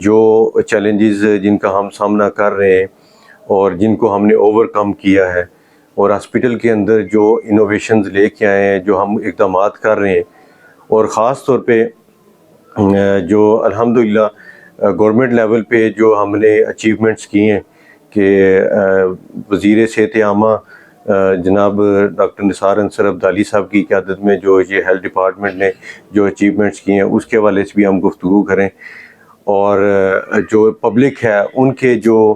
جو چیلنجز جن کا ہم سامنا کر رہے ہیں اور جن کو ہم نے اوور کم کیا ہے، اور ہاسپٹل کے اندر جو انوویشنز لے کے آئے ہیں، جو ہم اقدامات کر رہے ہیں، اور خاص طور پہ جو الحمدللہ گورنمنٹ لیول پہ جو ہم نے اچیومنٹس کیے ہیں کہ وزیر صحت عامہ جناب ڈاکٹر نثار انصر عبدالی صاحب کی قیادت میں جو یہ ہیلتھ ڈپارٹمنٹ نے جو اچیومنٹس کیے ہیں اس کے حوالے سے بھی ہم گفتگو کریں، اور جو پبلک ہے ان کے جو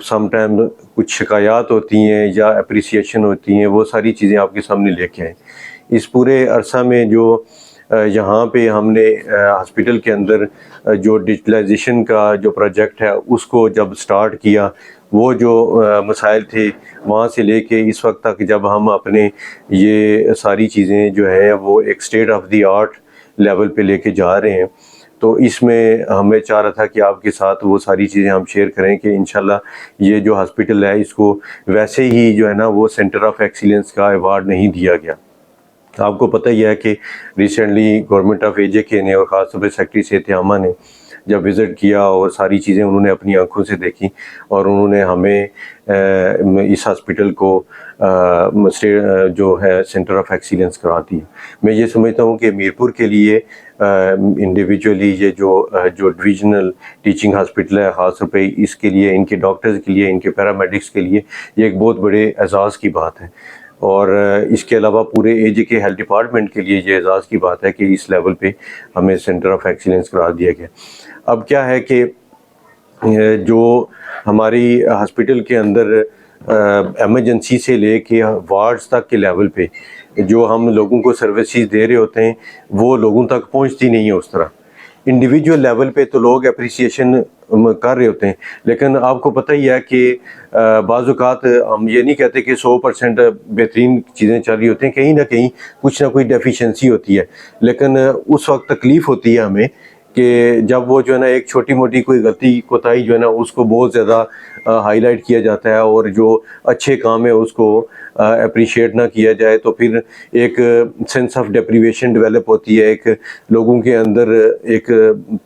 سم ٹائم کچھ شکایات ہوتی ہیں یا اپریسیشن ہوتی ہیں، وہ ساری چیزیں آپ کے سامنے لے کے آئیں۔ اس پورے عرصہ میں جو یہاں پہ ہم نے ہاسپٹل کے اندر جو ڈیجیٹلائزیشن کا جو پروجیکٹ ہے اس کو جب سٹارٹ کیا، وہ جو مسائل تھے وہاں سے لے کے اس وقت تک جب ہم اپنے یہ ساری چیزیں جو ہیں وہ ایک state of the art level پہ لے کے جا رہے ہیں، تو اس میں ہمیں چاہ رہا تھا کہ آپ کے ساتھ وہ ساری چیزیں ہم شیئر کریں کہ انشاءاللہ یہ جو ہاسپٹل ہے اس کو ویسے ہی جو ہے نا وہ سینٹر آف ایکسیلنس کا ایوارڈ نہیں دیا گیا۔ آپ کو پتہ ہی ہے کہ ریسنٹلی گورنمنٹ آف AJK نے اور خاص طور پہ سیکٹری صحت عامہ نے جب وزٹ کیا اور ساری چیزیں انہوں نے اپنی آنکھوں سے دیکھی، اور انہوں نے ہمیں اس ہاسپٹل کو جو ہے سینٹر آف ایکسیلنس کرا دی۔ میں یہ سمجھتا ہوں کہ میرپور کے لیے انڈیویجولی یہ جو ڈویژنل ٹیچنگ ہاسپٹل ہے، خاص طور پہ اس کے لیے، ان کے ڈاکٹرز کے لیے، ان کے پیرامیڈکس کے لیے یہ ایک بہت بڑے اعزاز کی بات ہے، اور اس کے علاوہ پورے AJK ہیلتھ ڈپارٹمنٹ کے لیے یہ اعزاز کی بات ہے کہ اس لیول پہ ہمیں سینٹر آف ایکسیلنس قرار دیا گیا۔ اب کیا ہے کہ جو ہماری ہاسپٹل کے اندر ایمرجنسی سے لے کے وارڈز تک کے لیول پہ جو ہم لوگوں کو سروسز دے رہے ہوتے ہیں وہ لوگوں تک پہنچتی نہیں ہے اس طرح۔ انڈیویجول لیول پہ تو لوگ اپریسیشن کر رہے ہوتے ہیں، لیکن آپ کو پتہ ہی ہے کہ بعض اوقات ہم یہ نہیں کہتے کہ 100% بہترین چیزیں چل رہی ہوتی ہیں، کہیں نہ کہیں کچھ نہ کوئی ڈیفیشنسی ہوتی ہے، لیکن اس وقت تکلیف ہوتی ہے ہمیں کہ جب وہ جو ہے نا ایک چھوٹی موٹی کوئی غلطی کوتاہی جو ہے نا اس کو بہت زیادہ ہائی لائٹ کیا جاتا ہے، اور جو اچھے کام ہے اس کو اپریشیٹ نہ کیا جائے، تو پھر ایک سینس آف ڈیپریویشن ڈیولپ ہوتی ہے، ایک لوگوں کے اندر ایک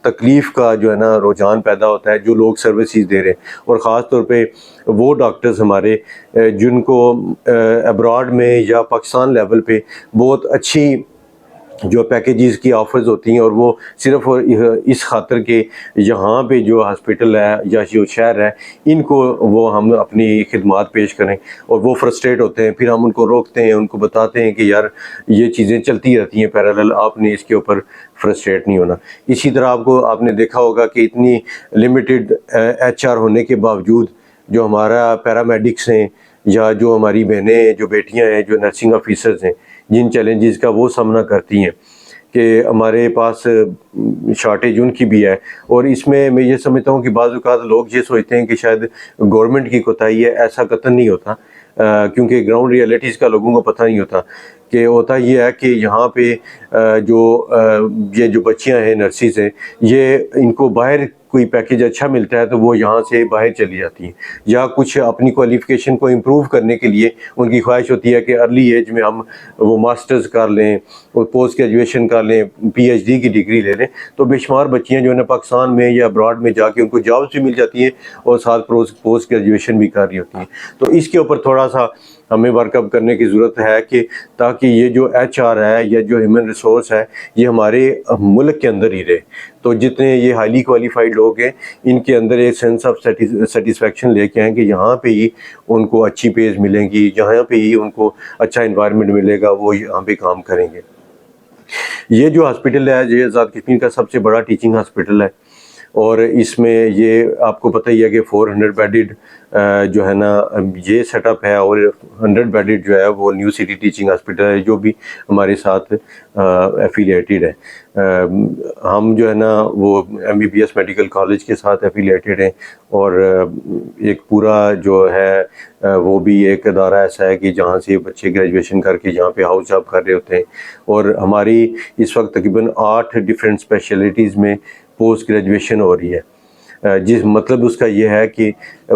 تکلیف کا جو ہے نا رجحان پیدا ہوتا ہے جو لوگ سروسز دے رہے ہیں، اور خاص طور پہ وہ ڈاکٹرز ہمارے جن کو ابراڈ میں یا پاکستان لیول پہ بہت اچھی جو پیکیجز کی آفرز ہوتی ہیں، اور وہ صرف اس خاطر کہ یہاں پہ جو ہاسپٹل ہے یا جو شہر ہے ان کو وہ ہم اپنی خدمات پیش کریں، اور وہ فرسٹریٹ ہوتے ہیں، پھر ہم ان کو روکتے ہیں، ان کو بتاتے ہیں کہ یار یہ چیزیں چلتی رہتی ہیں پیرالل، آپ نے اس کے اوپر فرسٹریٹ نہیں ہونا۔ اسی طرح آپ نے دیکھا ہوگا کہ اتنی لمیٹڈ HR ہونے کے باوجود جو ہمارا پیرامیڈکس ہیں یا جو ہماری بہنیں جو بیٹیاں ہیں جو نرسنگ آفیسرز ہیں، جن چیلنجز کا وہ سامنا کرتی ہیں کہ ہمارے پاس شارٹیج ان کی بھی ہے، اور اس میں یہ سمجھتا ہوں کہ بعض اوقات لوگ یہ سوچتے ہیں کہ شاید گورنمنٹ کی کوتاہی ہے، ایسا قطعاً نہیں ہوتا، کیونکہ گراؤنڈ ریئلٹیز کا لوگوں کو پتہ نہیں ہوتا کہ ہوتا یہ ہے کہ یہاں پہ یہ جو بچیاں ہیں نرسز ہیں، یہ ان کو باہر کوئی پیکیج اچھا ملتا ہے تو وہ یہاں سے باہر چلی جاتی ہیں، یا کچھ اپنی کوالیفیکیشن کو امپروو کرنے کے لیے ان کی خواہش ہوتی ہے کہ ارلی ایج میں ہم وہ ماسٹرز کر لیں اور پوسٹ گریجویشن کر لیں، PhD کی ڈگری لے لیں، تو بے شمار بچیاں جو ہے نا پاکستان میں یا ابراڈ میں جا کے ان کو جابس بھی مل جاتی ہیں اور ساتھ پوسٹ گریجویشن بھی کر رہی ہوتی ہیں۔ تو اس کے اوپر تھوڑا سا ہمیں ورک اپ کرنے کی ضرورت ہے کہ تاکہ یہ جو HR ہے یا جو ہیومن ریسورس ہے یہ ہمارے ملک کے اندر ہی رہے، تو جتنے یہ ہائیلی کوالیفائڈ لوگ ہیں ان کے اندر ایک سینس آف سیٹسفیکشن لے کے آئیں کہ یہاں پہ ہی ان کو اچھی پیز ملیں گی، یہاں پہ ہی ان کو اچھا انوائرمنٹ ملے گا، وہ یہاں پہ کام کریں گے۔ یہ جو ہاسپٹل ہے یہ آزاد کشمیر کا سب سے بڑا ٹیچنگ ہاسپٹل ہے، اور اس میں یہ آپ کو پتہ ہی ہے کہ 400 بیڈڈ جو ہے نا یہ سیٹ اپ ہے، اور 100 بیڈڈ جو ہے وہ نیو سٹی ٹیچنگ ہاسپٹل ہے جو بھی ہمارے ساتھ ایفیلیٹڈ ہے۔ ہم جو ہے نا وہ MBBS میڈیکل کالج کے ساتھ ایفیلیٹڈ ہیں، اور ایک پورا جو ہے وہ بھی ایک ادارہ ایسا ہے کہ جہاں سے بچے گریجویشن کر کے یہاں پہ ہاؤس جاب کر رہے ہوتے ہیں، اور ہماری اس وقت تقریباً 8 ڈفرینٹ اسپیشلٹیز میں پوسٹ گریجویشن ہو رہی ہے، جس مطلب اس کا یہ ہے کہ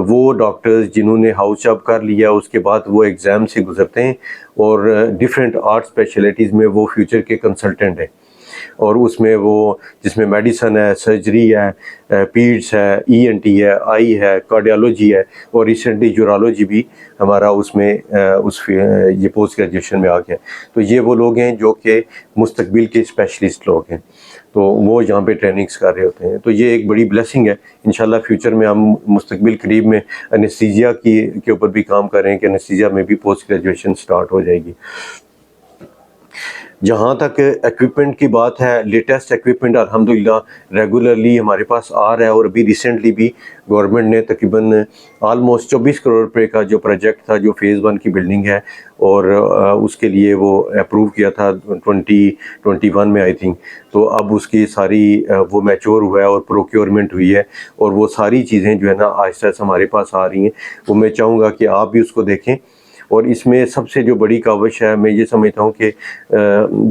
وہ ڈاکٹرز جنہوں نے ہاؤس جاب کر لیا اس کے بعد وہ ایگزام سے گزرتے ہیں، اور ڈفرینٹ آرٹ اسپیشلٹیز میں وہ فیوچر کے کنسلٹنٹ ہیں۔ اور اس میں وہ جس میں میڈیسن ہے، سرجری ہے، پیڈس ہے، ENT ہے، آئی ہے، کارڈیالوجی ہے، اور ریسنٹلی جورالوجی بھی ہمارا اس میں یہ پوسٹ گریجویشن میں آ گیا. تو یہ وہ لوگ ہیں جو کہ مستقبل کے اسپیشلسٹ لوگ ہیں، تو وہ یہاں پہ ٹریننگز کر رہے ہوتے ہیں. تو یہ ایک بڑی بلیسنگ ہے. انشاءاللہ فیوچر میں ہم مستقبل قریب میں انیستھیزیا کے اوپر بھی کام کر رہے ہیں کہ انیستھیزیا میں بھی پوسٹ گریجویشن سٹارٹ ہو جائے گی. جہاں تک ایکوپمنٹ کی بات ہے، لیٹسٹ ایکوپمنٹ الحمدللہ ریگولرلی ہمارے پاس آ رہا ہے، اور ابھی ریسنٹلی بھی گورنمنٹ نے تقریباً آلموسٹ 24 کروڑ روپے کا جو پروجیکٹ تھا، جو فیز 1 کی بلڈنگ ہے، اور اس کے لیے وہ اپروو کیا تھا 2021 میں آئی تھنک. تو اب اس کی ساری وہ میچور ہوا ہے اور پروکیورمنٹ ہوئی ہے، اور وہ ساری چیزیں جو ہے نا آہستہ آہستہ ہمارے پاس آ رہی ہیں. وہ میں چاہوں گا کہ آپ بھی اس کو دیکھیں. اور اس میں سب سے جو بڑی کاوش ہے، میں یہ سمجھتا ہوں کہ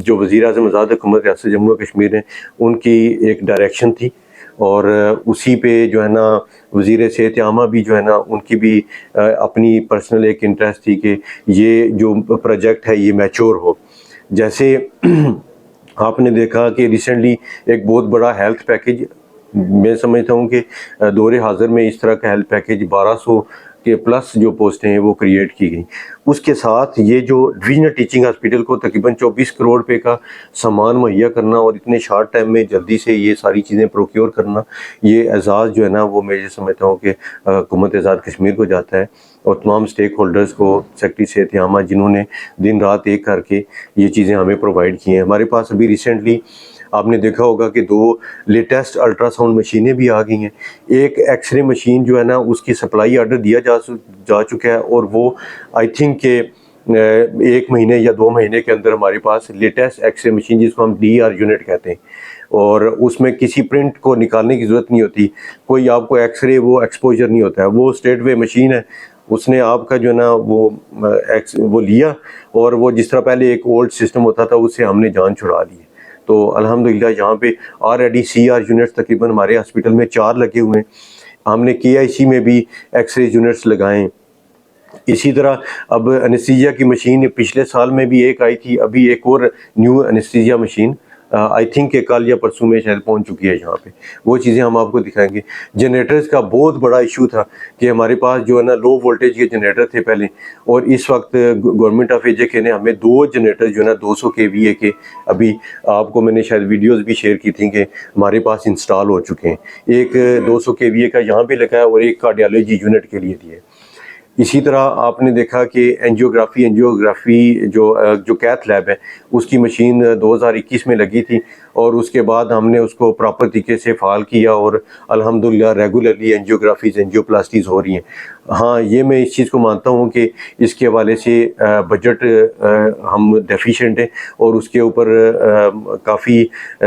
جو وزیر اعظم آزاد حکومت ریاست جموں و کشمیر ہیں، ان کی ایک ڈائریکشن تھی، اور اسی پہ جو ہے نا وزیر صحت عامہ بھی جو ہے نا ان کی بھی اپنی پرسنل ایک انٹرسٹ تھی کہ یہ جو پروجیکٹ ہے یہ میچور ہو. جیسے آپ نے دیکھا کہ ریسنٹلی ایک بہت بڑا ہیلتھ پیکیج، میں سمجھتا ہوں کہ دور حاضر میں اس طرح کا ہیلتھ پیکیج 1200 کے پلس جو پوسٹیں ہیں وہ کریٹ کی گئیں. اس کے ساتھ یہ جو ڈویژنل ٹیچنگ ہاسپٹل کو تقریباً 24 کروڑ روپے کا سامان مہیا کرنا، اور اتنے شارٹ ٹائم میں جلدی سے یہ ساری چیزیں پروکیور کرنا، یہ اعزاز جو ہے نا وہ میں یہ سمجھتا ہوں کہ حکومت آزاد کشمیر کو جاتا ہے، اور تمام سٹیک ہولڈرز کو، سیکٹری صحت عامہ جنہوں نے دن رات ایک کر کے یہ چیزیں ہمیں پرووائڈ کی ہیں. ہمارے پاس ابھی ریسنٹلی آپ نے دیکھا ہوگا کہ 2 لیٹسٹ الٹرا ساؤنڈ مشینیں بھی آ گئی ہیں. ایک ایکس رے مشین جو ہے نا اس کی سپلائی آرڈر دیا جا چکا ہے، اور وہ آئی تھنک کہ 1 مہینے یا 2 مہینے کے اندر ہمارے پاس لیٹسٹ ایکس رے مشین، جس کو ہم DER یونٹ کہتے ہیں، اور اس میں کسی پرنٹ کو نکالنے کی ضرورت نہیں ہوتی، کوئی آپ کو ایکس رے وہ ایکسپوجر نہیں ہوتا ہے، وہ اسٹریٹ وے مشین ہے. اس نے آپ کا جو ہے نا وہ لیا، اور وہ جس طرح پہلے ایک اولڈ سسٹم ہوتا تھا اس سے ہم نے جان چھڑا لی. تو الحمدللہ یہاں پہ آلریڈی CR یونٹس تقریباً ہمارے ہاسپٹل میں 4 لگے ہوئے ہیں. ہم نے KIC میں بھی ایکس رے یونٹس لگائیں. اسی طرح اب انیستھیزیا کی مشین پچھلے سال میں بھی ایک آئی تھی، ابھی ایک اور نیو انیستھیزیا مشین آئی تھنک کہ کل یا پرسوں میں شاید پہنچ چکی ہے یہاں پہ. وہ چیزیں ہم آپ کو دکھائیں گے. جنریٹرز کا بہت بڑا ایشو تھا کہ ہمارے پاس جو ہے نا لو وولٹیج کے جنریٹر تھے پہلے، اور اس وقت گورنمنٹ آف AJK نے ہمیں 2 جنریٹر جو ہے نا 200 kVA کے، ابھی آپ کو میں نے شاید ویڈیوز بھی شیئر کی تھیں کہ ہمارے پاس انسٹال ہو چکے ہیں. ایک 200 kVA کا یہاں پہ لگا ہے، اور ایک کارڈیالوجی یونٹ کے لیے دیا ہے. اسی طرح آپ نے دیکھا کہ انجیوگرافی جو کیتھ لیب ہے، اس کی مشین 2021 میں لگی تھی، اور اس کے بعد ہم نے اس کو پراپر طریقے سے فعال کیا، اور الحمدللہ ریگولرلی انجیوپلاسٹیز ہو رہی ہیں. ہاں، یہ میں اس چیز کو مانتا ہوں کہ اس کے حوالے سے بجٹ ہم ڈیفیشینٹ ہیں، اور اس کے اوپر کافی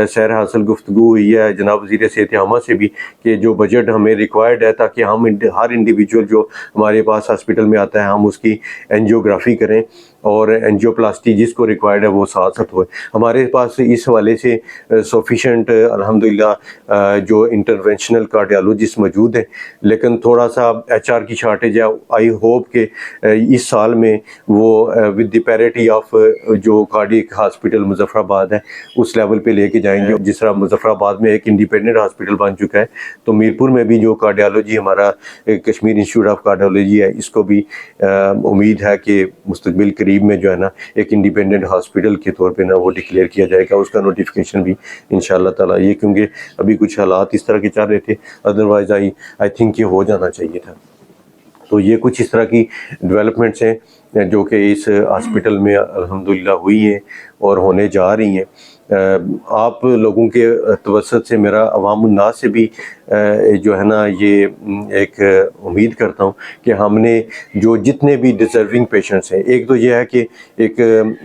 سیر حاصل گفتگو ہوئی ہے جناب وزیر صحت عامہ سے بھی کہ جو بجٹ ہمیں ریکوائرڈ ہے، تاکہ ہم ہر انڈیویجول جو ہمارے پاس ہاسپٹل میں آتا ہے ہم اس کی انجیوگرافی کریں، اور انجیوپلاسٹی جس کو ریکوائرڈ ہے وہ ساتھ ساتھ ہوئے. ہمارے پاس اس حوالے سے سفیشینٹ الحمدللہ جو انٹرونشنل کارڈیالوجسٹ موجود ہیں، لیکن تھوڑا سا HR کی شارٹیج ہے. آئی ہوپ کہ اس سال میں وہ ود دی پیرٹی آف جو کارڈیک ہاسپٹل مظفر آباد ہے اس لیول پہ لے کے جائیں گے. جس طرح مظفر آباد میں ایک انڈیپینڈنٹ ہاسپٹل بن چکا ہے، تو میرپور میں بھی جو کارڈیالوجی ہمارا کشمیر انسٹیٹیوٹ آف کارڈیالوجی ہے، اس کو بھی امید ہے کہ مستقبل قریب میں جو ہے نا ایک انڈیپینڈنٹ ہاسپٹل کے طور پہ نا وہ ڈکلیئر کیا جائے گا. اس کا نوٹیفیکیشن بھی انشاءاللہ تعالیٰ، یہ کیونکہ ابھی کچھ حالات اس طرح کے چل رہے تھے، ادروائز آئی تھنک یہ ہو جانا چاہیے تھا. تو یہ کچھ اس طرح کی ڈیولپمنٹس ہیں جو کہ اس ہاسپٹل میں الحمدللہ ہوئی ہیں اور ہونے جا رہی ہیں. آپ لوگوں کے توسط سے میرا عوام الناس سے بھی جو ہے نا یہ ایک امید کرتا ہوں کہ ہم نے جو جتنے بھی ڈیزرونگ پیشنٹس ہیں، ایک تو یہ ہے کہ ایک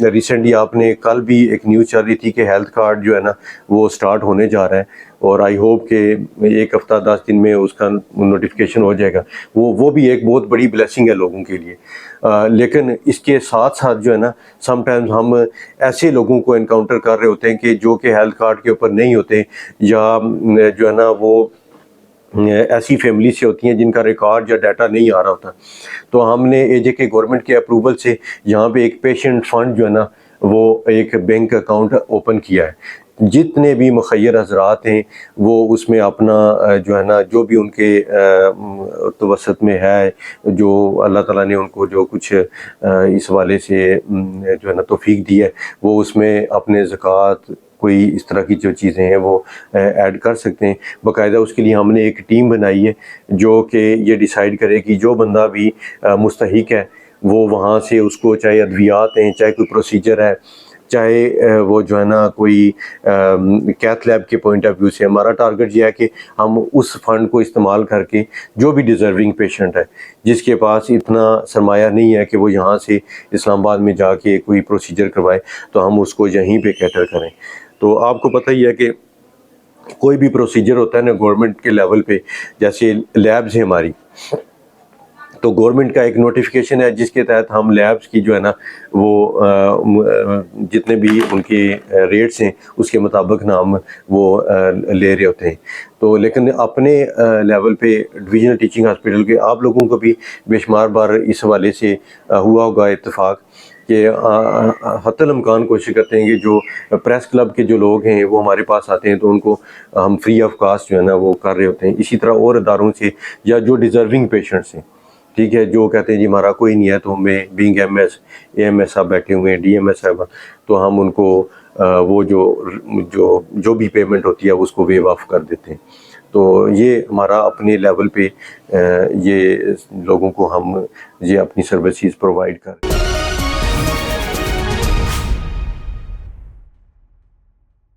ریسنٹلی آپ نے کل بھی ایک نیوز چل رہی تھی کہ ہیلتھ کارڈ جو ہے نا وہ سٹارٹ ہونے جا رہا ہے، اور آئی ہوپ کہ 1 ہفتہ 10 دن میں اس کا نوٹیفیکیشن ہو جائے گا. وہ بھی ایک بہت بڑی بلیسنگ ہے لوگوں کے لیے. لیکن اس کے ساتھ ساتھ جو ہے نا سم ٹائمز ہم ایسے لوگوں کو انکاؤنٹر کر رہے ہوتے ہیں کہ جو کہ ہیلتھ کارڈ کے اوپر نہیں ہوتے، یا جو ہے نا وہ ایسی فیملی سے ہوتی ہیں جن کا ریکارڈ یا ڈیٹا نہیں آ رہا ہوتا. تو ہم نے AJK گورنمنٹ کے اپروول سے یہاں پہ ایک پیشنٹ فنڈ جو ہے نا وہ ایک بینک اکاؤنٹ اوپن کیا ہے. جتنے بھی مخیر حضرات ہیں وہ اس میں اپنا جو ہے نا جو بھی ان کے توسط میں ہے، جو اللہ تعالیٰ نے ان کو جو کچھ اس والے سے جو ہے نا توفیق دی ہے، وہ اس میں اپنے زکوٰۃ کوئی اس طرح کی جو چیزیں ہیں وہ ایڈ کر سکتے ہیں۔ باقاعدہ اس کے لیے ہم نے ایک ٹیم بنائی ہے جو کہ یہ ڈیسائیڈ کرے کہ جو بندہ بھی مستحق ہے وہ وہاں سے اس کو، چاہے ادویات ہیں، چاہے کوئی پروسیجر ہے، چاہے وہ جو ہے نا کوئی کیتھ لیب کے پوائنٹ آف ویو سے، ہمارا ٹارگٹ یہ ہے کہ ہم اس فنڈ کو استعمال کر کے جو بھی ڈیزرونگ پیشنٹ ہے جس کے پاس اتنا سرمایہ نہیں ہے کہ وہ یہاں سے اسلام آباد میں جا کے کوئی پروسیجر کروائے، تو ہم اس کو یہیں پہ کیٹر کریں۔ تو آپ کو پتہ ہی ہے کہ کوئی بھی پروسیجر ہوتا ہے نا گورنمنٹ کے لیول پہ، جیسے لیبز ہیں ہماری، تو گورنمنٹ کا ایک نوٹیفیکیشن ہے جس کے تحت ہم لیبز کی جو ہے نا وہ جتنے بھی ان کے ریٹس ہیں اس کے مطابق نا ہم وہ لے رہے ہوتے ہیں۔ تو لیکن اپنے لیول پہ ڈویژنل ٹیچنگ ہاسپٹل کے آپ لوگوں کو بھی بے شمار بار اس حوالے سے ہوا ہوگا اتفاق کہ حتی الامکان کوشش کرتے ہیں کہ جو پریس کلب کے جو لوگ ہیں وہ ہمارے پاس آتے ہیں تو ان کو ہم فری آف کاسٹ جو ہے نا وہ کر رہے ہوتے ہیں۔ اسی طرح اور اداروں سے یا جو ڈیزرونگ پیشنٹس ہیں، ٹھیک ہے، جو کہتے ہیں جی ہمارا کوئی نہیں ہے، تو ہمیں بینگ M S, A M S صاحب بیٹھے ہوئے ہیں، ڈی ایم ایس صاحب، تو ہم ان کو وہ جو بھی پیمنٹ ہوتی ہے اس کو ویو آف کر دیتے ہیں۔ تو یہ ہمارا اپنے لیول پہ یہ لوگوں کو ہم یہ اپنی سروسز پرووائڈ کر رہے ہیں۔